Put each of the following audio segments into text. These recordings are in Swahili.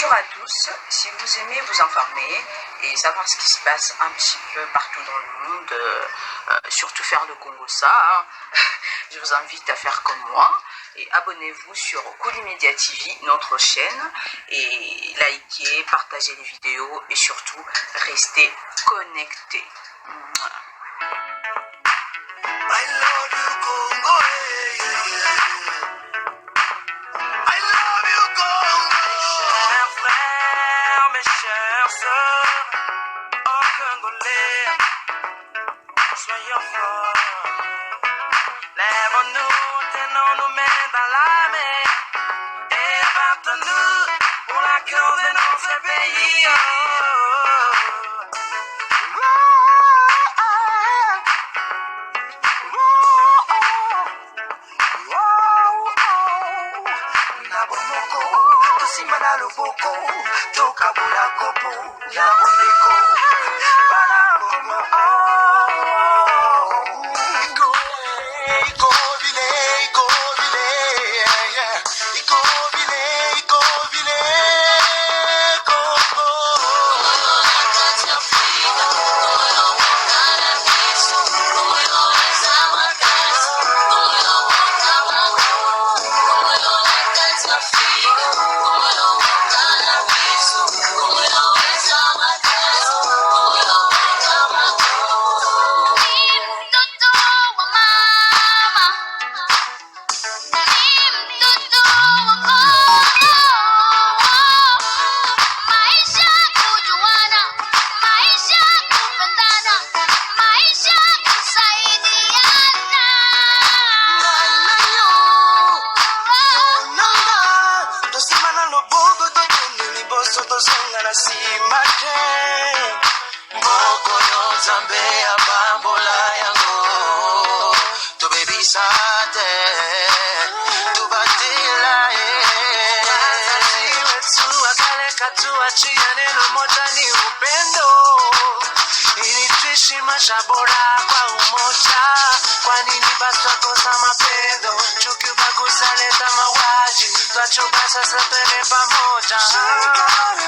Bonjour à tous, si vous aimez vous informer et savoir ce qui se passe un petit peu partout dans le monde, surtout faire le Congo-ça, hein, je vous invite à faire comme moi et abonnez-vous sur Kolimedia TV, notre chaîne, et likez, partagez les vidéos et surtout restez connectés. I love you, Congo. I love you, Congo. Mes chers frères, mes chères sœurs, oh Congolais, soyons forts. Lèvons-nous, tenons nos mains dans la main et battons-nous pour la cause de notre pays. Simana loboko tokabula kopo ya bondeko bana komo tuachie neno moja ni upendo, ili tuishi maisha bora kwa umoja. Kwa nini basi twakosa mapendo? Chuki, ubaguzi huleta mauaji. Twachoka sasa, twende pamoja,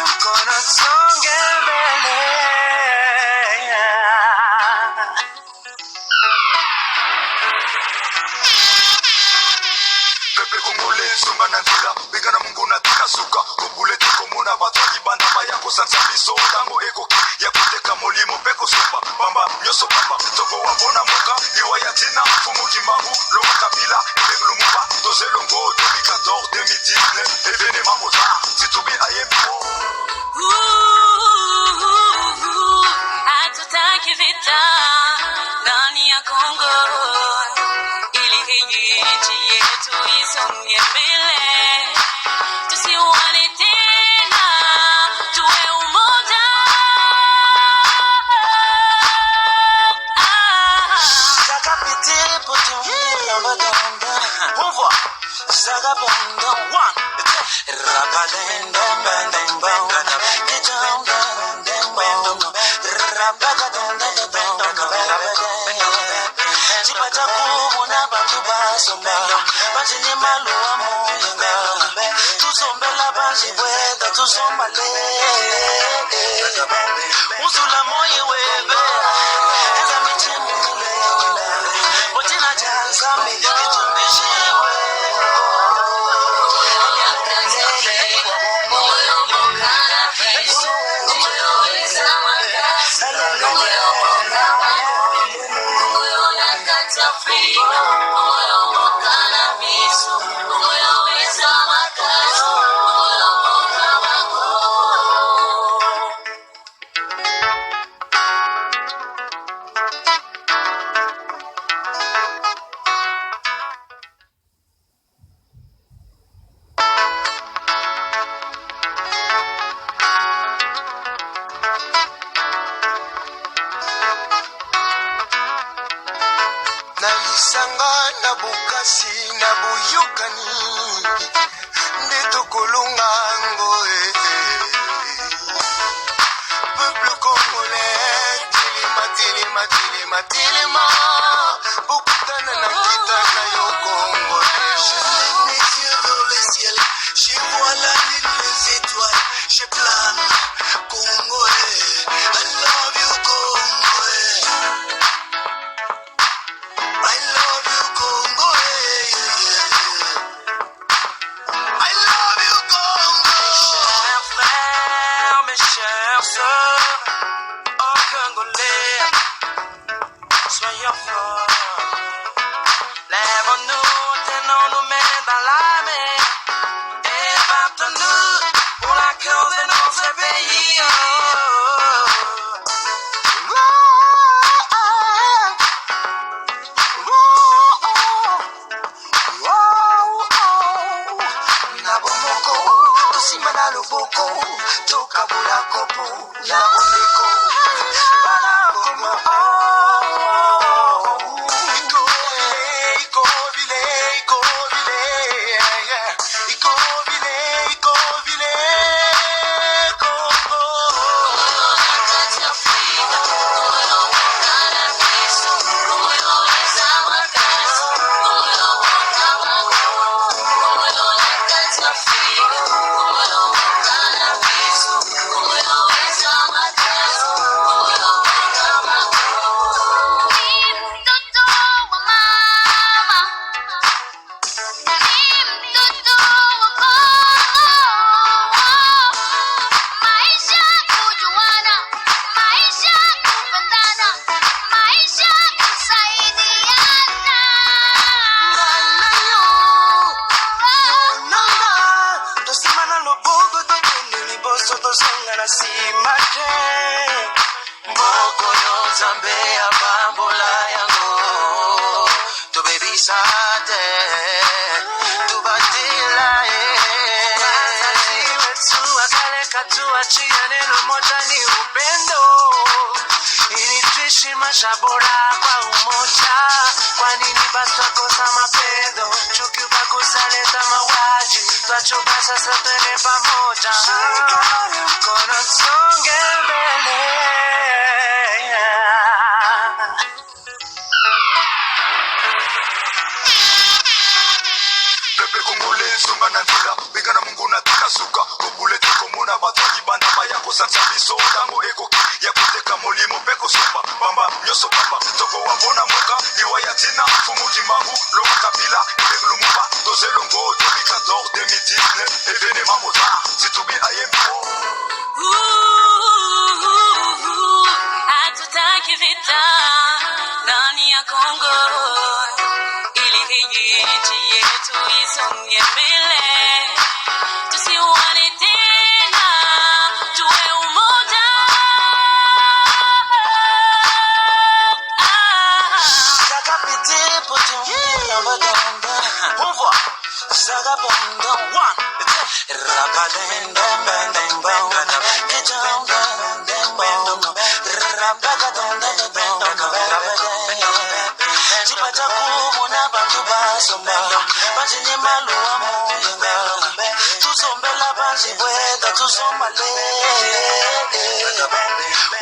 mkono tusonge mbele. Pepe Congolais, songa na nzela, benga na Mungu na tikasuka. Kongole tikomona batali banda mayako sansa biso tango ekoki ya kuteka molimo peko somba bamba nyoso bamba toko wabona moka liwa ya tina fumu kimbangu loka kabila ebe lumumba tozelongo 2014 2019 evene mamoza titubi ayembo. Hatutaki vita ndani ya Kongo, ili hii nchi yetu isonge mbele. Tusione tena, tuwe umoja. Usula moyo webe eza michimi Botina janza mi kitumbishiwe Nalisanga na bukasi na buyukani Ndito kolunga ngoe Peuple congolais Tilima, tilima, tilima, tilima Bukutana na kitana yo congolais. Mes yeux vers le ciel Je vois la lune, les étoiles na Bondeko bana Congo Tuachie neno moja ni upendo, ili tuishi maisha bora kwa umoja. Kwa nini basi twakosa mapendo? Chuki, ubaguzi huleta mauaji. Twachoka sasa, twende pamoja, shikane mkono tusonge mbele. Pepe Kongole songa na ndula bengana Mungu na tukasuka obulete komona batali banda mayako sansa biso tango ekoki ya kuteka molimo peko somba bamba nyoso pamba toko wabona moka liwa ya tina fumuki mangu longa kabila ebe lumumba tozelongo 2014 2019 evene mamota situbi ayembo hatutaki vita ndani ya Kongo, ili hii nchi yetu isonge mbele. Tusiuane tena, tuwe umoja.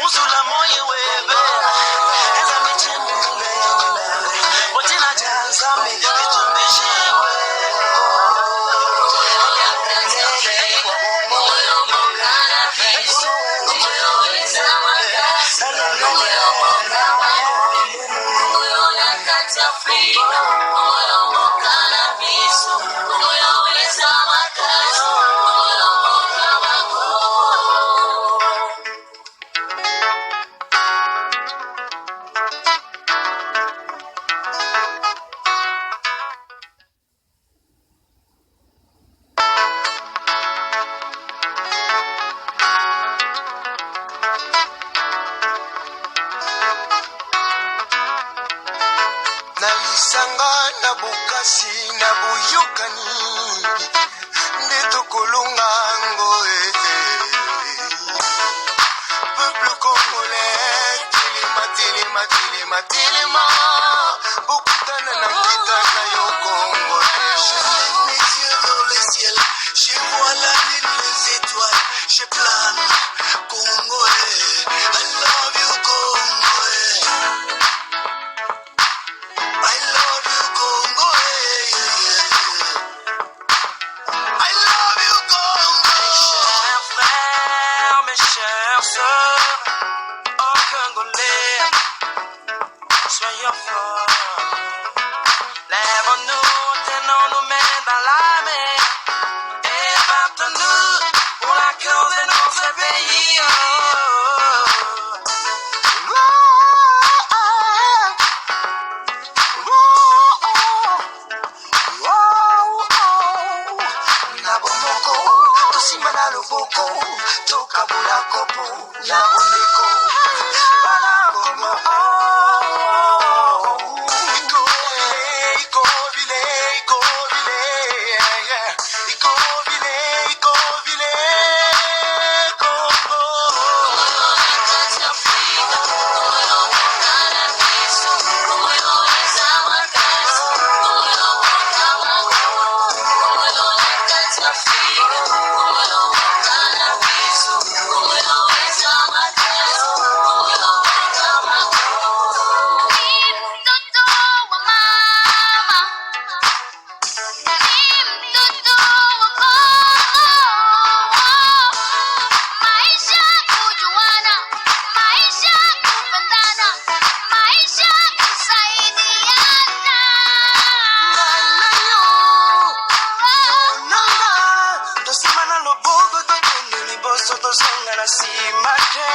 Uzula moyo webe eza michimule Botina janza mitumbishiwe Nalisanga na bukasi na buyukani Ndeto kolonga ngoe Peuple congolais Tilima, tilima, tilima, tilima Bokutana na nkitana yo congolais Je lève mes yeux vers le ciel Je vois la lune, les étoiles Je plane congolais I love you congolais I love you, Congo. I love you, Congo. Mes chers frères, mes chères sœurs, oh Congolais, soyons forts. Lèvons-nous, tenons nos mains dans la main et battons-nous pour la cause de notre pays. Simana loboko, tokabula kopo, na Bondeko, bana Congo. Iko vile, Congo. kasimate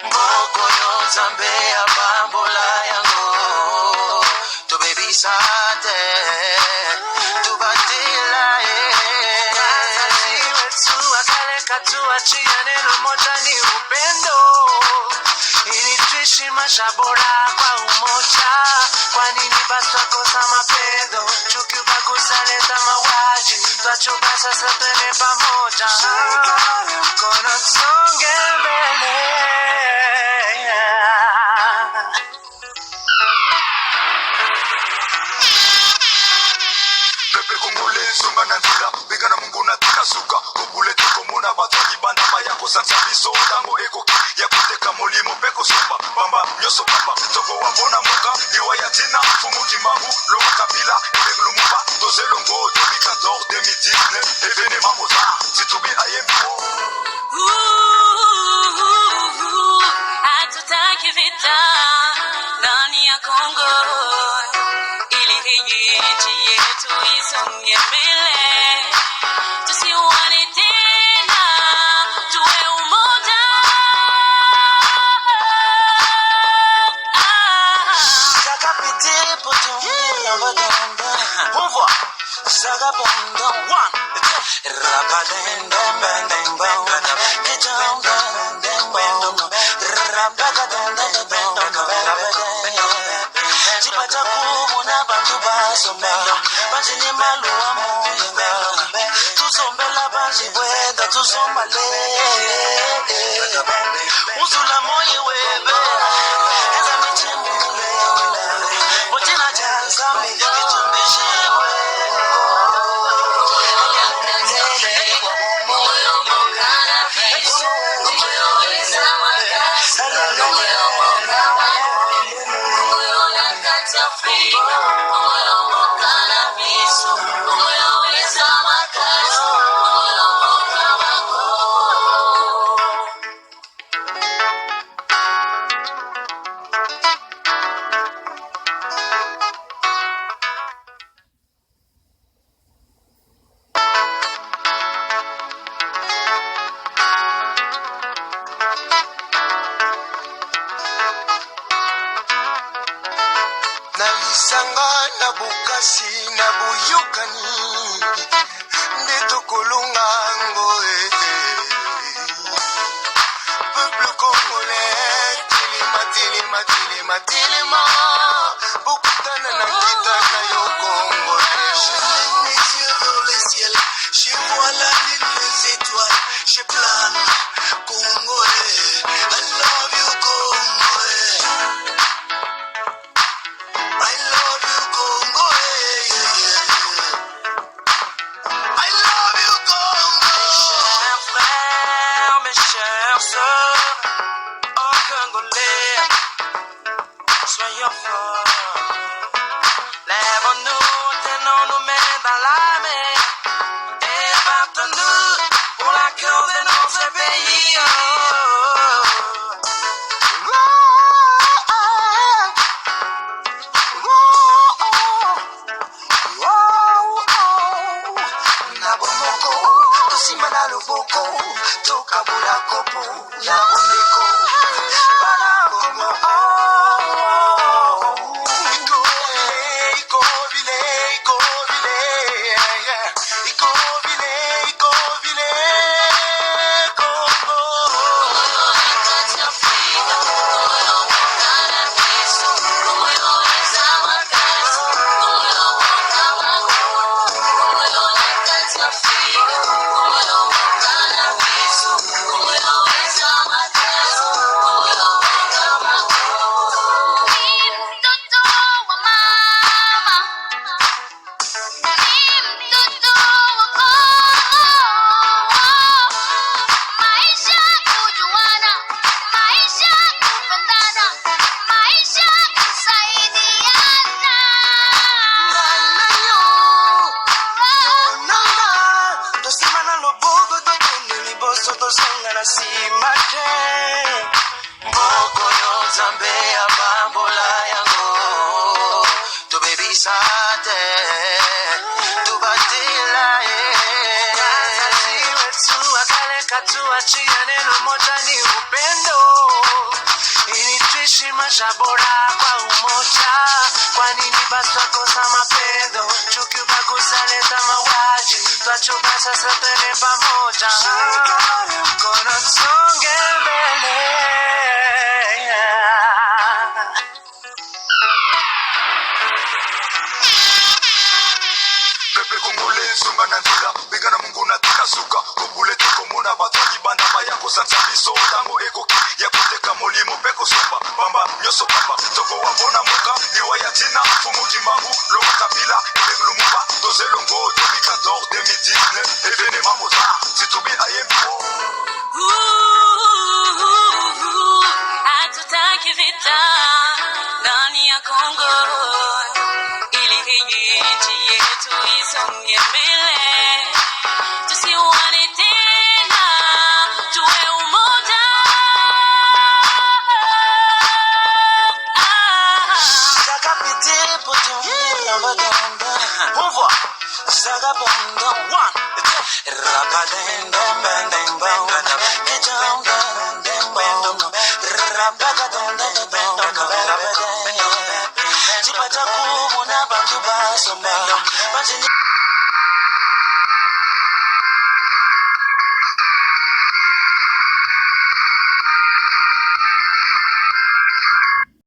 mboko yonzambe ya bambola yango tobebisate tubatila kazazi wetu akale katuachia neno moja ni upendo ili tuishi maisha bora kwa umoja. Kwa nini basi twakosa mapendo? Chuki, ubaguzi huleta mauaji. Twachoka sasa, twende pamoja, mkono tusonge mbele. Pepe Kongole songa na nzela bengana mungu na tikasuka obule tikomona batali banda maya kosansa biso tango ekoki ya koteka molimo mpe kosomba bamba nyonso pamba toko wabona moka liwa ya ntina fumu kimbangu longa kabila ebek lumumba tozelongo 2014 2019 evene mamoza situbi ayembiwo hatutaki vita ndani ya Kongo ili hii nchi yetu isonge mbele, tusiuane tena, tuwe umoja. Chipata kumuna bantu basomba banjini maluwa munga tusombela banji bwenda tusombale uzula moye webe eza michimbi motina janzambi itumbishibwe Nalisanga na bukasi na buyukani ndeto kolonga ngoe peuple congolais tilima tilima tilima tilima bukutana na kitana yo congolais je lève mes yeux vers le ciel je vois la lune les étoiles je plane congolais I love you congolais I love you, Congo. I love you, Congo. Mes chers frères, mes chères sœurs, oh Congolais, soyons forts. Lèvons-nous, tenons nos mains dans la main et battons-nous pour la cause de notre pays. Simana loboko, tokabula kopo, na bondeko, bala kongo. Iko vile, Congo. nataka tuachie neno moja ni upendo, ili tuishi maisha bora kwa umoja. Kwa nini basi twakosa mapendo? Chuki, ubaguzi huleta mauaji. Twachoka sasa, twende pamoja, shikane mkono tusonge mbele. Pepe Kongole songa na nzela benga na mungu na tikasuka kobulete komona batali banda mayako sansa biso tango ekoki ya koteka molimo mpe kosomba bamba nyonso pamba toko wabona moka liwa ya ntina fumu kimbangu longa kabila ebeng lumumba tozelongo 2014 2019 evenema moza situbi ayembo. Hatutaki vita ndani ya Kongo, ili hii nchi yetu isonge mbele. Tusiuane tena, tuwe umoja. Chipata kumona bantu basomba